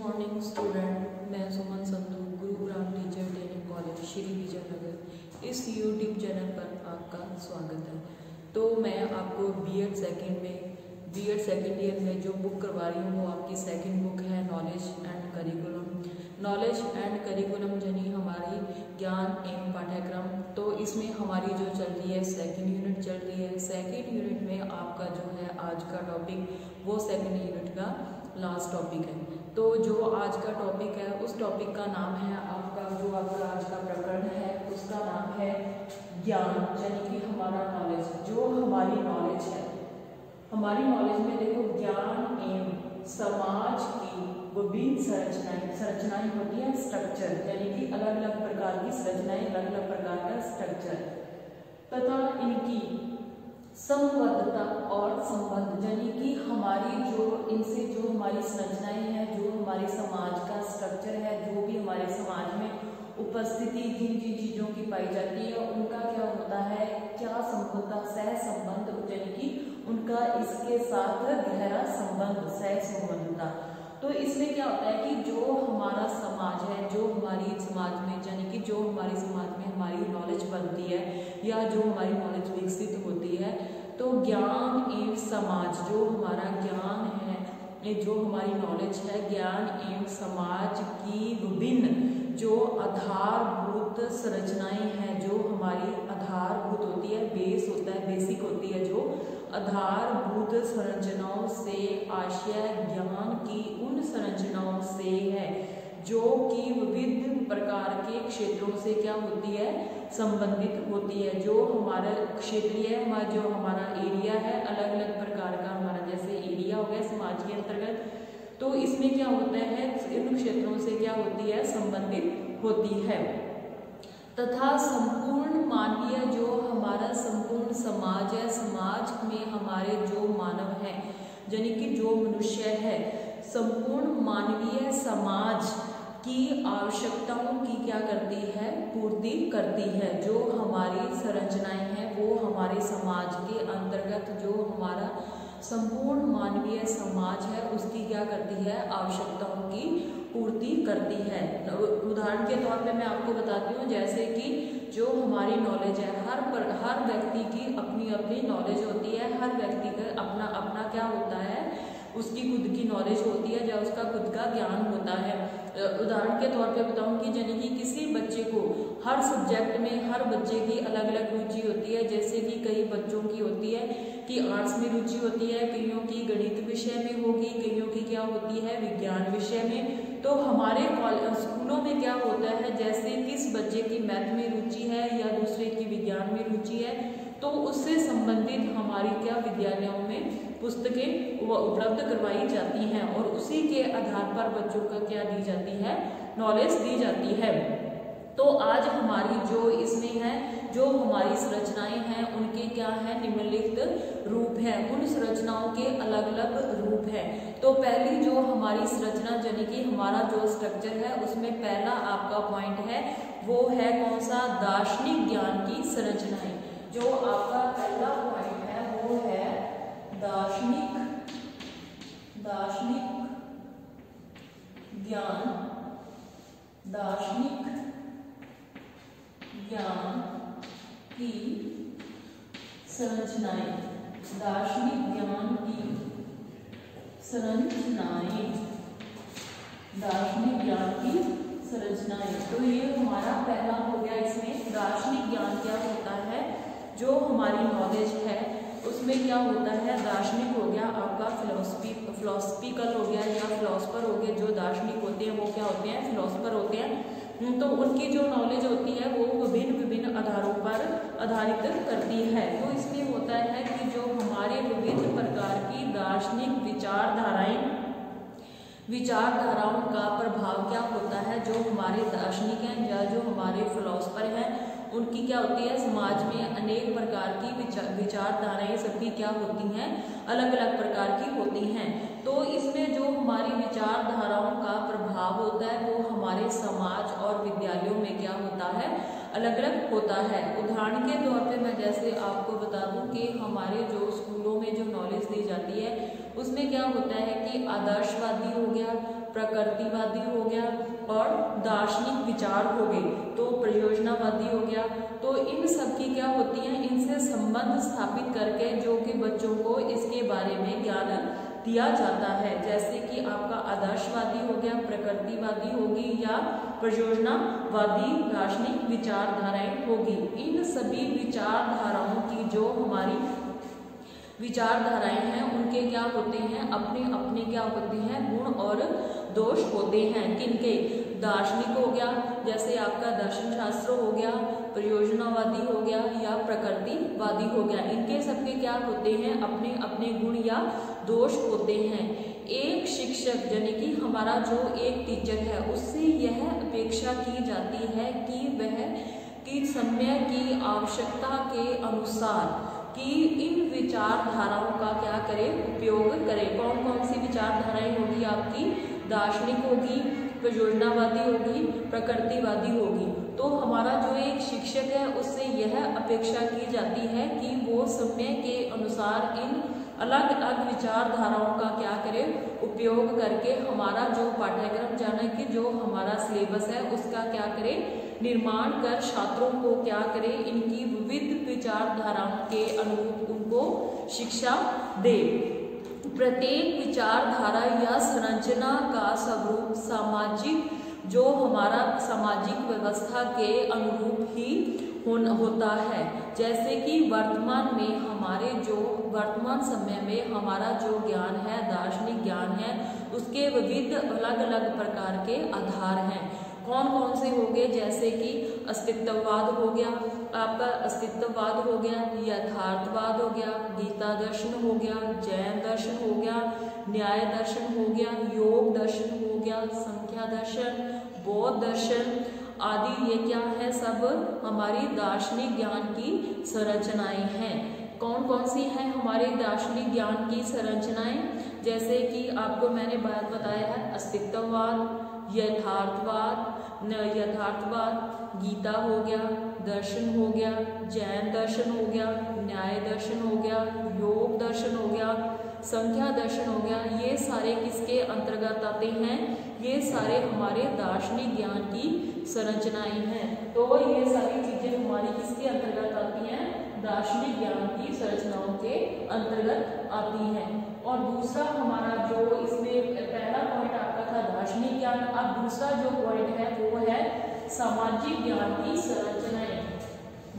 Morning student, मैं Suman Sandhu, Gurugram teacher training college Shri Vijaynagar. इस YouTube channel पर आपका स्वागत है। तो मैं आपको बीएड सेकेंड ईयर में जो बुक करवा रही हूँ वो आपकी सेकंड बुक है knowledge and curriculum. Knowledge and curriculum यानी हमारी ज्ञान एवं पाठ्यक्रम। तो इसमें हमारी जो चल रही है सेकंड यूनिट चल रही है। सेकंड यूनिट में आपका जो है आज का टॉपिक वो सेकंड यूनिट का लास्ट टॉपिक है। तो जो आज का टॉपिक है उस टॉपिक का नाम है आपका आज का प्रकरण है उसका नाम है ज्ञान, यानी कि हमारा नॉलेज। जो हमारी नॉलेज है, हमारी नॉलेज में देखो ज्ञान एवं समाज की विभिन्न संरचनाएं होती है, स्ट्रक्चर, यानी कि अलग अलग प्रकार की संरचनाएं, अलग अलग प्रकार का स्ट्रक्चर तथा इनकी संबद्धता और संबंध, यानी कि हमारी जो इनसे जो हमारी संरचनाएं हैं, जो हमारे समाज का स्ट्रक्चर है, जो भी हमारे समाज में उपस्थिति जिन जिन चीजों की पाई जाती है उनका क्या होता है, क्या संबद्धता, सह संबंध, यानी कि उनका इसके साथ गहरा संबंध, सह संबंधता। तो इसमें क्या होता है कि जो हमारा समाज है, जो हमारी समाज में, यानी कि जो हमारे समाज में हमारी नॉलेज बनती है या जो हमारी नॉलेज विकसित होती है, तो ज्ञान एवं समाज, जो हमारा ज्ञान है, जो हमारी नॉलेज है, ज्ञान एवं समाज की विभिन्न जो आधारभूत संरचनाएं हैं, जो हमारी आधारभूत होती है, बेस होता है, बेसिक होती है, जो आधारभूत संरचनाओं से आशय ज्ञान की उन संरचनाओं से है जो कि विविध प्रकार के क्षेत्रों से क्या होती है, संबंधित होती है। जो हमारा क्षेत्रीय है, जो हमारा एरिया है, अलग अलग प्रकार का हमारा जैसे एरिया हो गया समाज के अंतर्गत, तो इसमें क्या होता है, इन क्षेत्रों से क्या होती है, संबंधित होती है। तथा संपूर्ण मानवीय, जो हमारा संपूर्ण समाज है, समाज में हमारे जो मानव है, यानी कि जो मनुष्य है, संपूर्ण मानवीय समाज की आवश्यकताओं की क्या करती है, पूर्ति करती है। जो हमारी संरचनाएं हैं वो हमारे समाज के अंतर्गत जो हमारा संपूर्ण मानवीय समाज है उसकी क्या करती है, आवश्यकताओं की पूर्ति करती है। उदाहरण के तौर पे मैं आपको बताती हूँ, जैसे कि जो हमारी नॉलेज है, हर व्यक्ति की अपनी अपनी नॉलेज होती है, हर व्यक्ति का अपना अपना क्या होता है, उसकी खुद की नॉलेज होती है, या उसका खुद का ज्ञान होता है। उदाहरण के तौर पे बताऊंगी, यानी कि किसी बच्चे को हर सब्जेक्ट में हर बच्चे की अलग अलग रुचि होती है। जैसे कि कई बच्चों की होती है कि आर्ट्स में रुचि होती है, कईयों की गणित विषय में होगी, कईयों की क्या होती है, विज्ञान विषय में। तो हमारे स्कूलों में क्या होता है, जैसे किस बच्चे की मैथ में रुचि है या दूसरे की विज्ञान में रुचि है, तो उससे संबंधित हमारी क्या विद्यालयों में पुस्तकें उपलब्ध करवाई जाती हैं और उसी के आधार पर बच्चों का क्या दी जाती है, नॉलेज दी जाती है। तो आज हमारी जो इसमें है, जो हमारी संरचनाएं हैं उनके क्या है, निम्नलिखित रूप है। उन संरचनाओं के अलग अलग रूप है। तो पहली जो हमारी संरचना, यानी कि हमारा जो स्ट्रक्चर है, उसमें पहला आपका पॉइंट है वो है कौन सा, दार्शनिक ज्ञान की संरचनाएं। जो आपका पहला पॉइंट है वो है दार्शनिक ज्ञान की संरचनाएं, दार्शनिक ज्ञान की संरचनाएं, दार्शनिक ज्ञान की संरचनाएं। तो ये हमारा पहला हो गया। इसमें दार्शनिक ज्ञान क्या होता है, जो हमारी नॉलेज है उसमें क्या होता है, दार्शनिक हो गया आपका, फिलोसफिकल हो गया या फिलोसफर हो गया। जो दार्शनिक होते हैं वो क्या होते हैं, फिलोसफर होते हैं। तो उनकी जो नॉलेज होती है वो विभिन्न आधारों पर आधारित करती है। तो इसमें होता है कि जो हमारे विभिन्न प्रकार की दार्शनिक विचारधाराओं का प्रभाव क्या होता है, जो हमारे दार्शनिक हैं या जो हमारे फिलोसफर हैं उनकी क्या होती है, समाज में अनेक प्रकार की विचारधाराएं सबकी क्या होती हैं, अलग अलग प्रकार की होती हैं। तो इसमें जो हमारी विचारधाराओं का प्रभाव होता है वो हमारे समाज और विद्यालयों में क्या होता है, अलग अलग होता है। उदाहरण के तौर पे मैं जैसे आपको बता दूं कि हमारे जो स्कूलों में जो नॉलेज दी जाती है उसमें क्या होता है कि आदर्शवादी हो गया, प्रकृतिवादी हो गया और दार्शनिक विचार हो गए, तो प्रयोजनावादी हो गया। तो इन सब की क्या होती है, इनसे संबंध स्थापित करके जो कि बच्चों को इसके बारे में ज्ञान दिया जाता है। जैसे कि आपका आदर्शवादी हो गया, प्रकृतिवादी होगी या प्रयोजनावादी दार्शनिक विचारधाराएं होगी। इन सभी विचारधाराओं की जो हमारी विचारधाराएं हैं उनके क्या होते हैं, अपने अपने क्या होते हैं, गुण और दोष होते हैं। किनके, दार्शनिक हो गया, जैसे आपका दर्शन शास्त्र हो गया, प्रयोजनावादी हो गया या प्रकृतिवादी हो गया। इनके सबके क्या होते हैं, अपने अपने गुण या दोष होते हैं। एक शिक्षक यानी कि हमारा जो एक टीचर है उससे यह अपेक्षा की जाती है कि वह कि समय की आवश्यकता के अनुसार कि इन विचारधाराओं का क्या करे, उपयोग करे। कौन कौन सी विचारधाराएं होगी आपकी, दार्शनिक होगी, प्रयोजनावादी होगी, प्रकृतिवादी होगी। तो हमारा जो एक शिक्षक है उससे यह अपेक्षा की जाती है कि वो समय के अनुसार इन अलग अलग विचारधाराओं का क्या करे, उपयोग करके हमारा जो पाठ्यक्रम जाने की जो हमारा सिलेबस है उसका क्या करे, निर्माण कर छात्रों को क्या करे, इनकी विविध विचारधाराओं के अनुरूप उनको शिक्षा दे। प्रत्येक विचारधारा या संरचना का स्वरूप सामाजिक जो हमारा सामाजिक व्यवस्था के अनुरूप ही होता है। जैसे कि वर्तमान में हमारे जो वर्तमान समय में हमारा जो ज्ञान है, दार्शनिक ज्ञान है, उसके विविध अलग अलग प्रकार के आधार हैं। कौन कौन से हो गए, जैसे कि अस्तित्ववाद हो गया, आपका अस्तित्ववाद हो गया, यथार्थवाद हो गया, गीता दर्शन हो गया, जैन दर्शन हो गया, न्याय दर्शन हो गया, योग दर्शन हो गया, संख्या दर्शन, बौद्ध दर्शन आदि। ये क्या है, सब हमारी दार्शनिक ज्ञान की संरचनाएं हैं। कौन कौन सी हैं हमारे दार्शनिक ज्ञान की संरचनाएं, जैसे कि आपको मैंने बात बताया है, अस्तित्ववाद, यथार्थवाद, गीता हो गया, दर्शन हो गया, जैन दर्शन हो गया, न्याय दर्शन हो गया, योग दर्शन हो गया, संख्या दर्शन हो गया। ये सारे किसके अंतर्गत आते हैं, ये सारे हमारे दार्शनिक ज्ञान की संरचनाएं हैं। तो ये सारी चीजें हमारी किसके अंतर्गत आती हैं, दार्शनिक ज्ञान की संरचनाओं के अंतर्गत आती हैं। और दूसरा हमारा जो इसमें पहला पॉइंट आपका था दार्शनिक ज्ञान, अब दूसरा जो पॉइंट है वो है सामाजिक ज्ञान की संरचनाएं।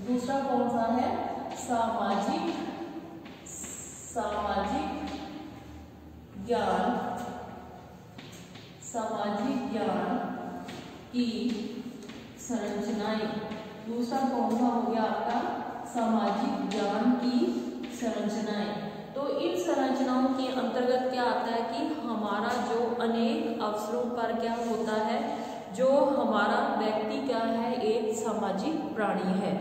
दूसरा कौन सा है, सामाजिक ज्ञान की संरचनाएं। दूसरा कौन सा हो गया आपका, सामाजिक ज्ञान की संरचनाएं। तो इन संरचनाओं के अंतर्गत क्या आता है कि हमारा जो अनेक अवसरों पर क्या होता है, जो हमारा व्यक्ति क्या है, एक सामाजिक प्राणी है।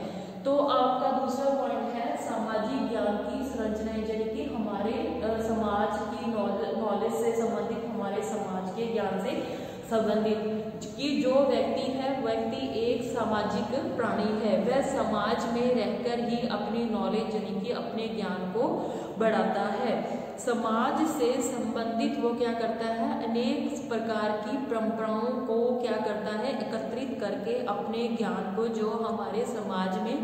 तो आपका दूसरा पॉइंट है सामाजिक ज्ञान की संरचनाएं, यानी कि हमारे समाज की नॉलेज से संबंधित, हमारे समाज के ज्ञान से संबंधित कि जो व्यक्ति है, व्यक्ति एक सामाजिक प्राणी है, वह समाज में रहकर ही अपनी नॉलेज यानी कि अपने ज्ञान को बढ़ाता है। समाज से संबंधित वो क्या करता है, अनेक प्रकार की परंपराओं को क्या करता है, एकत्रित करके अपने ज्ञान को, जो हमारे समाज में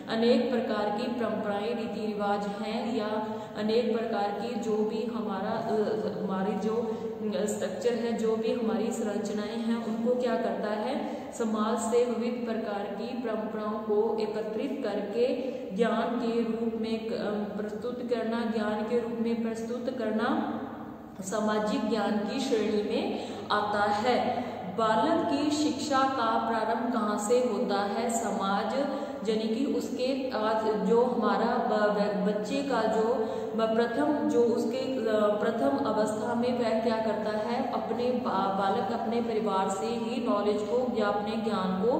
अनेक प्रकार की परंपराएं, रीति रिवाज हैं या अनेक प्रकार की जो भी हमारी जो स्ट्रक्चर है, जो भी हमारी संरचनाएं हैं, उनको क्या करता है, समाज से विविध प्रकार की परंपराओं को एकत्रित करके ज्ञान के रूप में प्रस्तुत करना, ज्ञान के रूप में प्रस्तुत करना सामाजिक ज्ञान की श्रेणी में आता है। बालक की शिक्षा का प्रारंभ कहाँ से होता है, समाज यानी कि उसके जो हमारा बच्चे का जो प्रथम अवस्था में वह क्या करता है, अपने बालक अपने परिवार से ही नॉलेज को या अपने ज्ञान को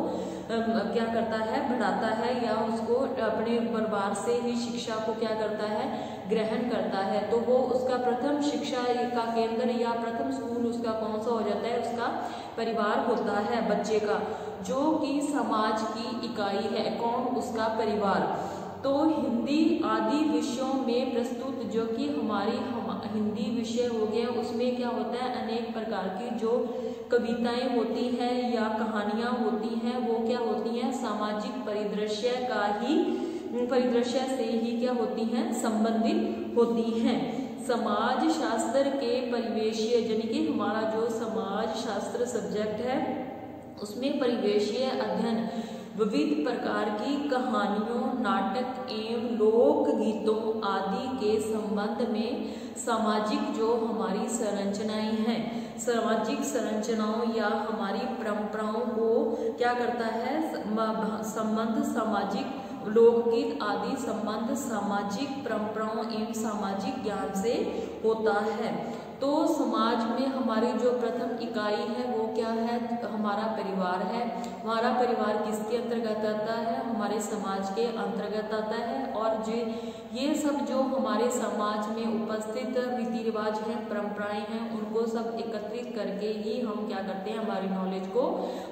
क्या करता है, बढ़ाता है, या उसको अपने परिवार से ही शिक्षा को क्या करता है, ग्रहण करता है। तो वो उसका प्रथम शिक्षा का केंद्र या प्रथम स्कूल उसका कौन सा हो जाता है, उसका परिवार होता है बच्चे का, जो कि समाज की इकाई है। कौन, उसका परिवार। तो हिंदी आदि विषयों में प्रस्तुत जो कि हिंदी विषय हो गया, उसमें क्या होता है अनेक प्रकार की जो कविताएं होती हैं या कहानियां होती हैं वो क्या होती हैं सामाजिक परिदृश्य से ही क्या होती हैं संबंधित होती हैं। समाज शास्त्र के परिवेशीय यानी कि हमारा जो समाज शास्त्र सब्जेक्ट है उसमें परिवेशीय अध्ययन विविध प्रकार की कहानियों, नाटक एवं लोक गीतों आदि के संबंध में सामाजिक जो हमारी संरचनाएं हैं, सामाजिक संरचनाओं या हमारी परंपराओं को क्या करता है संबंध, सामाजिक लोकगीत आदि संबंध सामाजिक परंपराओं एवं सामाजिक ज्ञान से होता है। तो समाज में हमारी जो प्रथम इकाई है वो क्या है, हमारा परिवार है। हमारा परिवार किसके अंतर्गत आता है, हमारे समाज के अंतर्गत आता है। और ये सब जो हमारे समाज में उपस्थित रीति रिवाज हैं, परंपराएं हैं, उनको सब एकत्रित करके ही हम क्या करते हैं हमारी नॉलेज को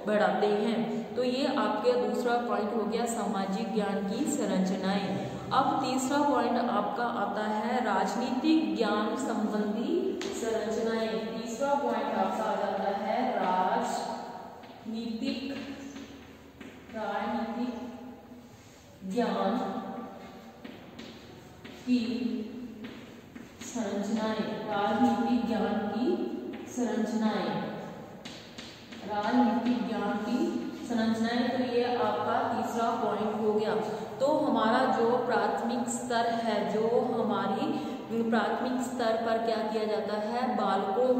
बढ़ाते हैं। तो ये आपका दूसरा पॉइंट हो गया सामाजिक ज्ञान की संरचनाएं। अब तीसरा पॉइंट आपका आता है राजनीतिक ज्ञान संबंधी संरचनाएं। तीसरा पॉइंट आपका आ जाता है राजनीतिक ज्ञान की संरचनाएं। राजनीतिक ज्ञान की संरचनाएं, राजनीतिक ज्ञान की संरचनाएं। तो ये आपका तीसरा पॉइंट हो गया। तो हमारा जो प्राथमिक स्तर है, जो हमारी प्राथमिक स्तर पर क्या किया जाता है, बालकों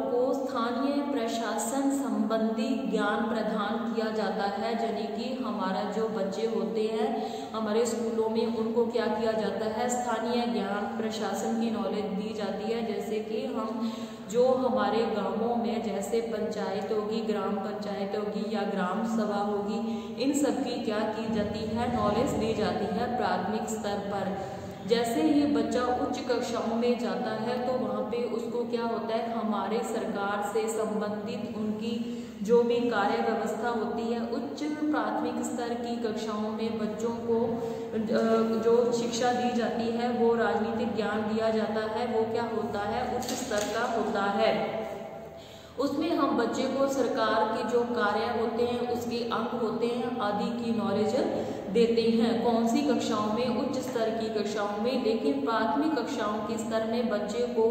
को स्थानीय प्रशासन संबंधी ज्ञान प्रदान किया जाता है। यानी कि हमारा जो बच्चे होते हैं हमारे स्कूलों में उनको क्या किया जाता है स्थानीय ज्ञान प्रशासन की नॉलेज दी जाती है। जैसे कि हम जो हमारे गांवों में जैसे पंचायत होगी, ग्राम पंचायत होगी या ग्राम सभा होगी, इन सब की क्या की जाती है नॉलेज दी जाती है प्राथमिक स्तर पर। जैसे ही बच्चा उच्च कक्षाओं में जाता है तो वहाँ पे उसको क्या होता है हमारे सरकार से संबंधित उनकी जो भी कार्य व्यवस्था होती है, उच्च प्राथमिक स्तर की कक्षाओं में बच्चों को जो शिक्षा दी जाती है वो राजनीतिक ज्ञान दिया जाता है, वो क्या होता है उच्च स्तर का होता है। उसमें हम बच्चे को सरकार के जो कार्य होते हैं, उसके अंग होते हैं आदि की नॉलेज देते हैं। कौन सी कक्षाओं में, उच्च स्तर की कक्षाओं में। लेकिन प्राथमिक कक्षाओं के स्तर में बच्चे को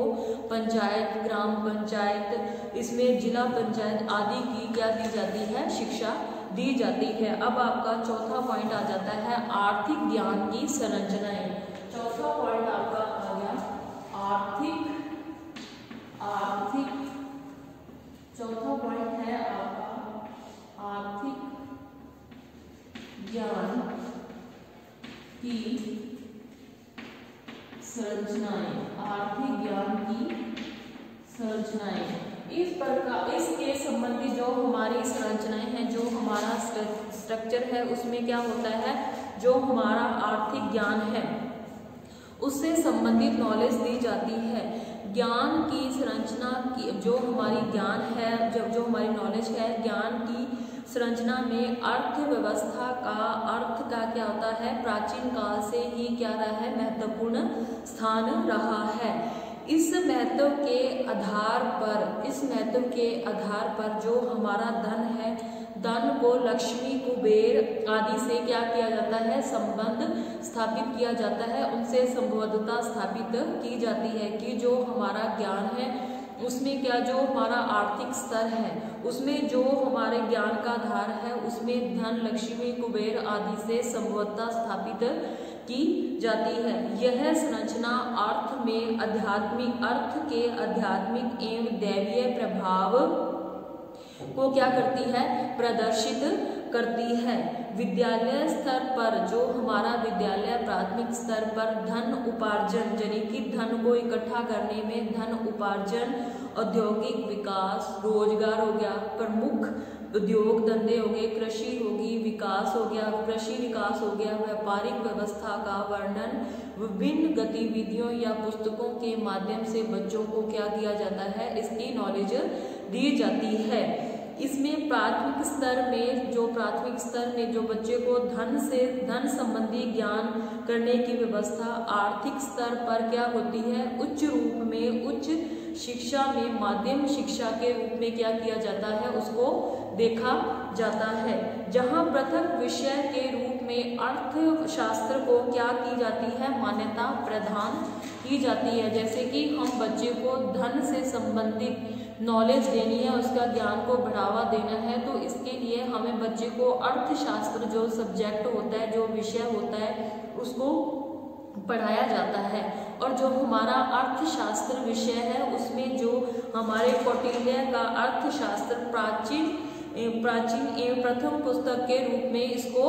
पंचायत, ग्राम पंचायत, इसमें जिला पंचायत आदि की क्या दी जाती है, शिक्षा दी जाती है। अब आपका चौथा पॉइंट आ जाता है आर्थिक ज्ञान की संरचनाएं। चौथा पॉइंट आपका आ गया आर्थिक चौथा पॉइंट है आपका आर्थिक ज्ञान की संरचनाएं। आर्थिक ज्ञान की संरचनाएं इस प्रकार, इसके संबंधी जो हमारी संरचनाएं हैं, जो हमारा स्ट्रक्चर है, उसमें क्या होता है जो हमारा आर्थिक ज्ञान है उससे संबंधित नॉलेज दी जाती है। ज्ञान की संरचना की जो हमारी ज्ञान है, जब जो हमारी नॉलेज है, ज्ञान की संरचना में अर्थव्यवस्था का, अर्थ का क्या होता है प्राचीन काल से ही क्या रहा है महत्वपूर्ण स्थान रहा है। इस महत्व के आधार पर जो हमारा धन है, धन को लक्ष्मी, कुबेर आदि से क्या किया जाता है संबंध स्थापित किया जाता है, उनसे संबद्धता स्थापित की जाती है कि जो हमारा ज्ञान है उसमें क्या जो हमारा आर्थिक स्तर है उसमें जो हमारे ज्ञान का आधार है उसमें धन, लक्ष्मी, कुबेर आदि से संबद्धता स्थापित की जाती है। यह संरचना अर्थ के आध्यात्मिक एवं दैवीय प्रभाव को क्या करती है प्रदर्शित करती है। विद्यालय स्तर पर जो हमारा विद्यालय प्राथमिक स्तर पर धन उपार्जन यानी कि धन को इकट्ठा करने में धन उपार्जन, औद्योगिक विकास, रोजगार हो गया, प्रमुख उद्योग धंधे हो गए, कृषि होगी, विकास हो गया, कृषि विकास हो गया, व्यापारिक व्यवस्था का वर्णन विभिन्न गतिविधियों या पुस्तकों के माध्यम से बच्चों को क्या दिया जाता है इसकी नॉलेज दी जाती है। इसमें प्राथमिक स्तर में जो बच्चे को धन संबंधी ज्ञान करने की व्यवस्था आर्थिक स्तर पर क्या होती है, उच्च रूप में, उच्च शिक्षा में माध्यम शिक्षा के रूप में क्या किया जाता है, उसको देखा जाता है। जहां पृथक विषय के रूप में अर्थशास्त्र को क्या की जाती है, मान्यता प्रदान की जाती है। जैसे कि हम बच्चे को धन से संबंधित नॉलेज देनी है, उसका ज्ञान को बढ़ावा देना है, तो इसके लिए हमें बच्चे को अर्थशास्त्र जो सब्जेक्ट होता है, जो विषय होता है, उसको पढ़ाया जाता है। और जो हमारा अर्थशास्त्र विषय है उसमें जो हमारे कौटिल्य का अर्थशास्त्र प्राचीन एवं प्रथम पुस्तक के रूप में इसको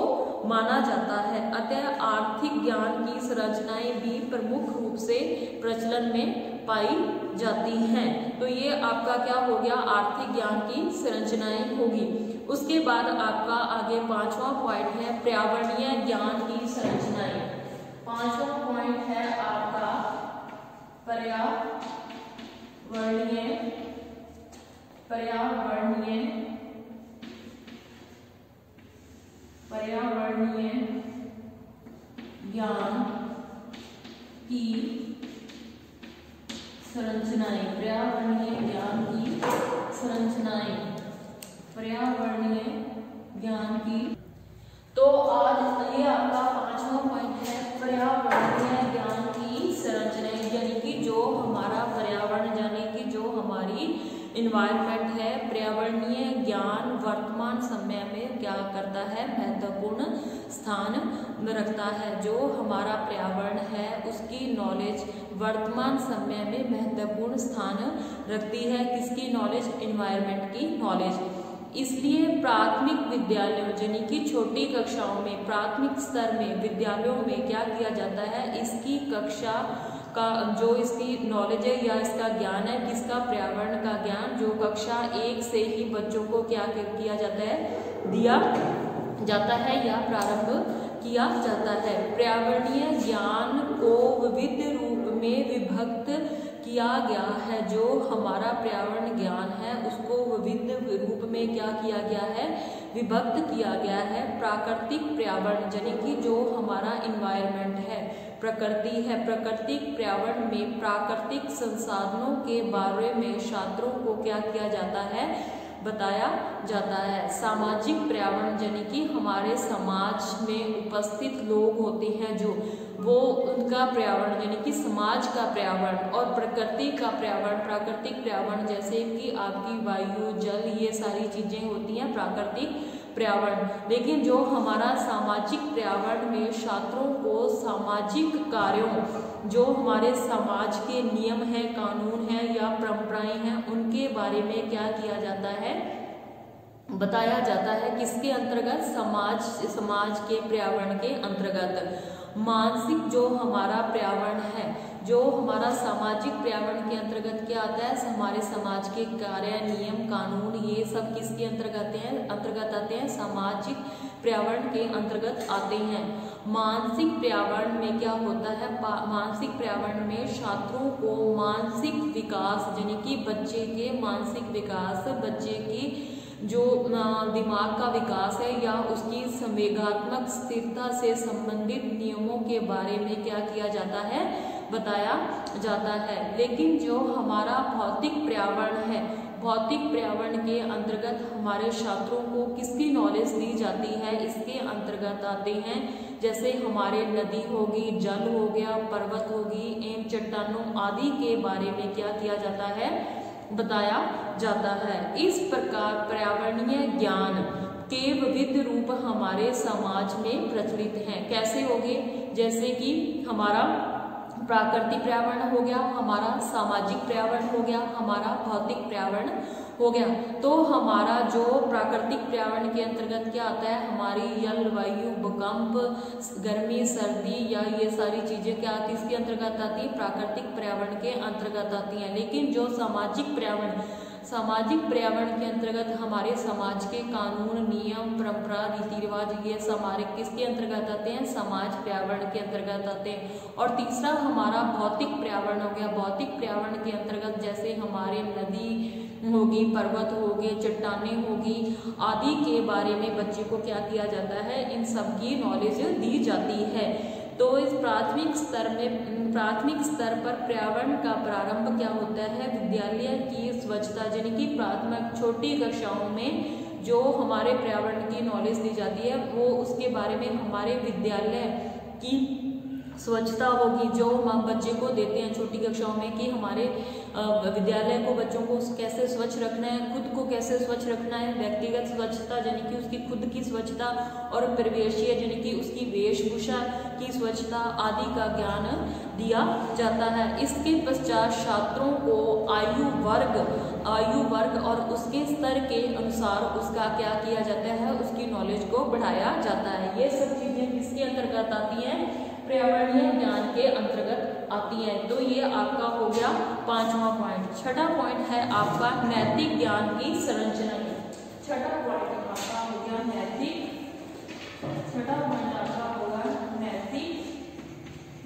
माना जाता है। अतः आर्थिक ज्ञान की संरचनाएं भी प्रमुख रूप से प्रचलन में पाई जाती हैं। तो ये आपका क्या हो गया, आर्थिक ज्ञान की संरचनाएं होगी। उसके बाद आपका आगे 5वां पॉइंट है पर्यावरणीय ज्ञान की संरचनाएं। 5वां पॉइंट है आपका पर्यावरणीय ज्ञान की संरचनाएं। पर्यावरणीय ज्ञान की तो आज ये आपका 5वां पॉइंट है पर्यावरणीय ज्ञान की संरचनाएं, यानी कि जो हमारा पर्यावरण, यानी कि जो हमारी इन्वायरमेंट है, पर्यावरणीय ज्ञान वर्तमान समय में क्या करता है, महत्वपूर्ण स्थान रखता है। जो हमारा पर्यावरण है उसकी नॉलेज वर्तमान समय में महत्वपूर्ण स्थान रखती है। किसकी नॉलेज, इन्वायरमेंट की नॉलेज। इसलिए प्राथमिक विद्यालयों यानी कि छोटी कक्षाओं में, प्राथमिक स्तर में विद्यालयों में क्या किया जाता है, इसकी कक्षा का जो इसकी नॉलेज है या इसका ज्ञान है, किसका, पर्यावरण का ज्ञान, जो कक्षा 1 से ही बच्चों को क्या किया जाता है, दिया जाता है या प्रारंभ किया जाता है। पर्यावरणीय ज्ञान को विविध रूप में विभक्त किया गया है। जो हमारा पर्यावरण ज्ञान है उसको विविध रूप में क्या किया गया है, विभक्त किया गया है। प्राकृतिक पर्यावरण यानी कि जो हमारा इन्वायरमेंट है, प्रकृति है, प्राकृतिक पर्यावरण में प्राकृतिक संसाधनों के बारे में छात्रों को क्या किया जाता है, बताया जाता है। सामाजिक पर्यावरण यानी कि हमारे समाज में उपस्थित लोग होते हैं जो, वो उनका पर्यावरण यानी कि समाज का पर्यावरण, और प्रकृति का पर्यावरण, प्राकृतिक पर्यावरण जैसे कि आपकी वायु, जल, ये सारी चीजें होती हैं प्राकृतिक पर्यावरण। लेकिन जो हमारा सामाजिक पर्यावरण में छात्रों को सामाजिक कार्यों, जो हमारे समाज के नियम है, कानून है या परंपराएं हैं, उनके बारे में क्या किया जाता है, बताया जाता है। किसके अंतर्गत, समाज के पर्यावरण के अंतर्गत। मानसिक जो हमारा पर्यावरण है, जो हमारा सामाजिक पर्यावरण के अंतर्गत क्या आता है, हमारे समाज के कार्य, नियम, कानून, ये सब किसके अंतर्गत आते हैं, सामाजिक पर्यावरण के अंतर्गत आते हैं। मानसिक पर्यावरण में क्या होता है, मानसिक पर्यावरण में छात्रों को मानसिक विकास यानी कि बच्चे के मानसिक विकास, बच्चे की जो दिमाग का विकास है या उसकी संवेगात्मक स्थिरता से संबंधित नियमों के बारे में क्या किया जाता है, बताया जाता है। लेकिन जो हमारा भौतिक पर्यावरण है, भौतिक पर्यावरण के अंतर्गत हमारे छात्रों को किसकी नॉलेज दी जाती है, इसके अंतर्गत आते हैं जैसे हमारे नदी होगी, जल हो गया, पर्वत होगी एवं चट्टानों आदि के बारे में क्या किया जाता है, बताया जाता है। इस प्रकार पर्यावरणीय ज्ञान के विविध रूप हमारे समाज में प्रचलित हैं। कैसे होंगे, जैसे कि हमारा प्राकृतिक पर्यावरण हो गया, हमारा सामाजिक पर्यावरण हो गया, हमारा भौतिक पर्यावरण हो गया। तो हमारा जो प्राकृतिक पर्यावरण के अंतर्गत क्या आता है, हमारी जलवायु, भूकंप, गर्मी, सर्दी या ये सारी चीजें क्या आती है, इसके अंतर्गत आती है, प्राकृतिक पर्यावरण के अंतर्गत आती हैं। लेकिन जो सामाजिक पर्यावरण के अंतर्गत हमारे समाज के कानून, नियम, परंपरा, रीति रिवाज, ये हमारे किसके अंतर्गत आते हैं, समाज पर्यावरण के अंतर्गत आते हैं। और तीसरा हमारा भौतिक पर्यावरण हो गया। भौतिक पर्यावरण के अंतर्गत जैसे हमारे नदी, होगी, पर्वत हो गए, चट्टानें होगी आदि के बारे में बच्चे को क्या किया जाता है, इन सब की नॉलेज दी जाती है। तो इस प्राथमिक स्तर पर पर्यावरण का प्रारंभ क्या होता है, विद्यालय की स्वच्छता, यानी कि प्राथमिक छोटी कक्षाओं में जो हमारे पर्यावरण की नॉलेज दी जाती है वो उसके बारे में हमारे विद्यालय की स्वच्छता होगी, जो हम बच्चे को देते हैं छोटी कक्षाओं में कि हमारे विद्यालय को बच्चों को कैसे स्वच्छ रखना है, खुद को कैसे स्वच्छ रखना है, व्यक्तिगत स्वच्छता यानी कि उसकी खुद की स्वच्छता और परिवेशीय यानी कि उसकी वेशभूषा की स्वच्छता आदि का ज्ञान दिया जाता है। इसके पश्चात छात्रों को आयु वर्ग और उसके स्तर के अनुसार उसका क्या किया जाता है, उसकी नॉलेज को बढ़ाया जाता है। ये सब चीजें किसके अंतर्गत आती हैं, पर्यावरणीय ज्ञान के अंतर्गत आती है। तो ये आपका हो गया 5वां पॉइंट। छठा पॉइंट है आपका नैतिक ज्ञान की संरचना। छठा पॉइंट आपका हो गया नैतिक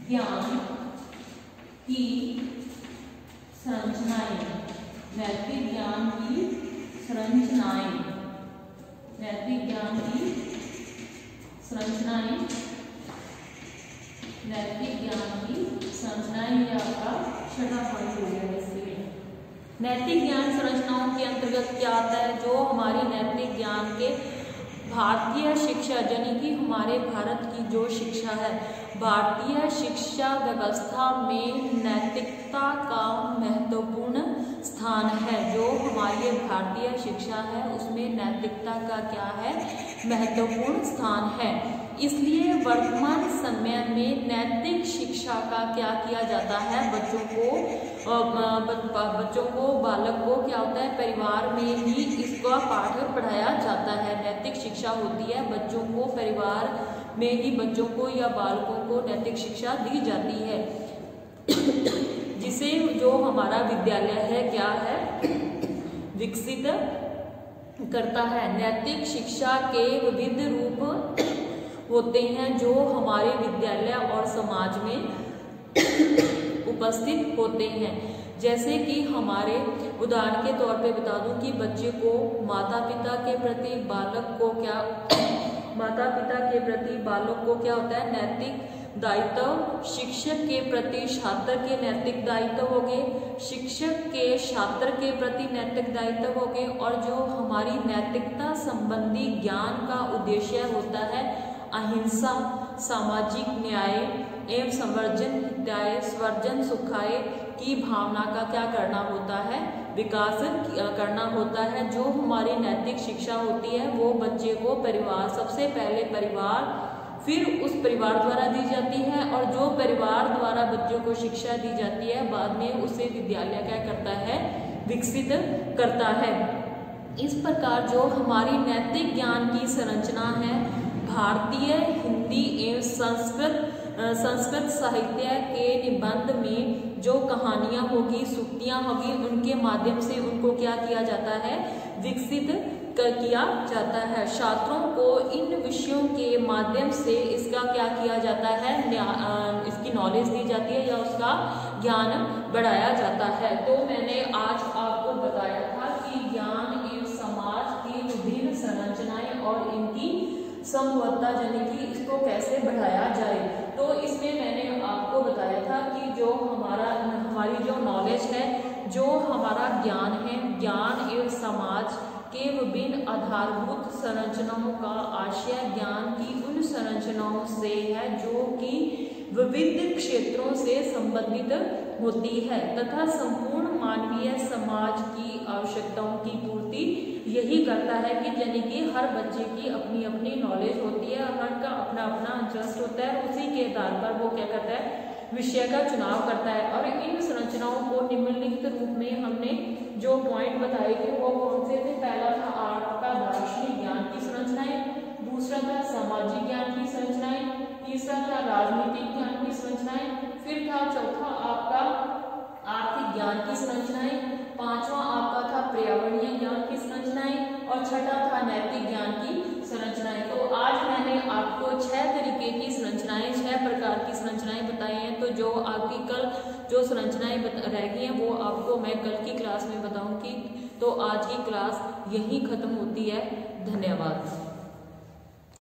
ज्ञान की संरचनाएं। नैतिक ज्ञान की संरचनाएं ये आपका छठा पॉइंट हो गया। नैतिक ज्ञान संरचनाओं के अंतर्गत क्या आता है, जो हमारी नैतिक ज्ञान के भारतीय शिक्षा यानी कि हमारे भारत की जो शिक्षा है, भारतीय शिक्षा व्यवस्था में नैतिकता का महत्वपूर्ण स्थान है। जो हमारी भारतीय शिक्षा है उसमें नैतिकता का क्या है, महत्वपूर्ण स्थान है। इसलिए वर्तमान समय में नैतिक शिक्षा का क्या किया जाता है, बच्चों को बालक को क्या होता है, परिवार में ही इसका पाठ पढ़ाया जाता है। नैतिक शिक्षा होती है बच्चों को परिवार में ही बच्चों को या बालकों को नैतिक शिक्षा दी जाती है, जिसे जो हमारा विद्यालय है क्या है, विकसित करता है। नैतिक शिक्षा के विविध रूप होते हैं जो हमारे विद्यालय और समाज में उपस्थित होते हैं। जैसे कि हमारे उदाहरण के तौर पे बता दूं कि बच्चे को माता पिता के प्रति बालक को क्या होता है, नैतिक दायित्व। शिक्षक के प्रति छात्र के नैतिक दायित्व हो गए, शिक्षक के छात्र के प्रति नैतिक दायित्व हो गए। और जो हमारी नैतिकता संबंधी ज्ञान का उद्देश्य होता है अहिंसा, सामाजिक न्याय एवं संवर्जन हिताय स्वर्जन सुखाय की भावना का क्या करना होता है, विकास करना होता है। जो हमारी नैतिक शिक्षा होती है वो बच्चे को परिवार, सबसे पहले परिवार, फिर उस परिवार द्वारा दी जाती है, और जो परिवार द्वारा बच्चों को शिक्षा दी जाती है बाद में उसे विद्यालय क्या करता है, विकसित करता है। इस प्रकार जो हमारी नैतिक ज्ञान की संरचना है, भारतीय हिंदी एवं संस्कृत साहित्य के निबंध में जो कहानियां होगी, सूक्तियां होगी, उनके माध्यम से उनको क्या किया जाता है, विकसित किया जाता है। छात्रों को इन विषयों के माध्यम से इसका क्या किया जाता है, इसकी नॉलेज दी जाती है या उसका ज्ञान बढ़ाया जाता है। तो मैंने आज आपको बताया था कि ज्ञान एवं समाज की विभिन्न संरचनाएं और इनकी समवत्ता यानी कि इसको कैसे बढ़ाया जाए। तो इसमें मैंने आपको बताया था कि जो हमारी जो नॉलेज है, जो हमारा ज्ञान है, ज्ञान एवं समाज के विभिन्न आधारभूत संरचनाओं का आशय ज्ञान की उन संरचनाओं से है जो कि विविध क्षेत्रों से संबंधित होती है तथा संपूर्ण मानवीय समाज की आवश्यकताओं की पूर्ति यही करता है कि यानी कि हर बच्चे की अपनी अपनी नॉलेज होती है, हर का अपना अपना इंटरेस्ट होता है, उसी के आधार पर वो क्या करता है, विषय का चुनाव करता है। और इन संरचनाओं को निम्नलिखित रूप में हमने जो पॉइंट बताए थे वो कौन से थे। पहला था आपका दार्शनिक ज्ञान की संरचनाएं, दूसरा था सामाजिक ज्ञान की संरचनाएं, तीसरा था राजनीतिक ज्ञान की संरचनाएं, फिर था चौथा आपका आर्थिक ज्ञान की संरचनाएं, पांचवा आपका था पर्यावरणीय ज्ञान की संरचनाएं और छठा था नैतिक ज्ञान की संरचनाएं। तो आज मैंने आपको 6 तरीके की संरचनाएं, 6 प्रकार की संरचनाएं बताई हैं। तो जो आपकी कल जो संरचनाएं रह गई हैं वो आपको मैं कल की क्लास में बताऊंगी। तो आज की क्लास यहीं ख़त्म होती है। धन्यवाद।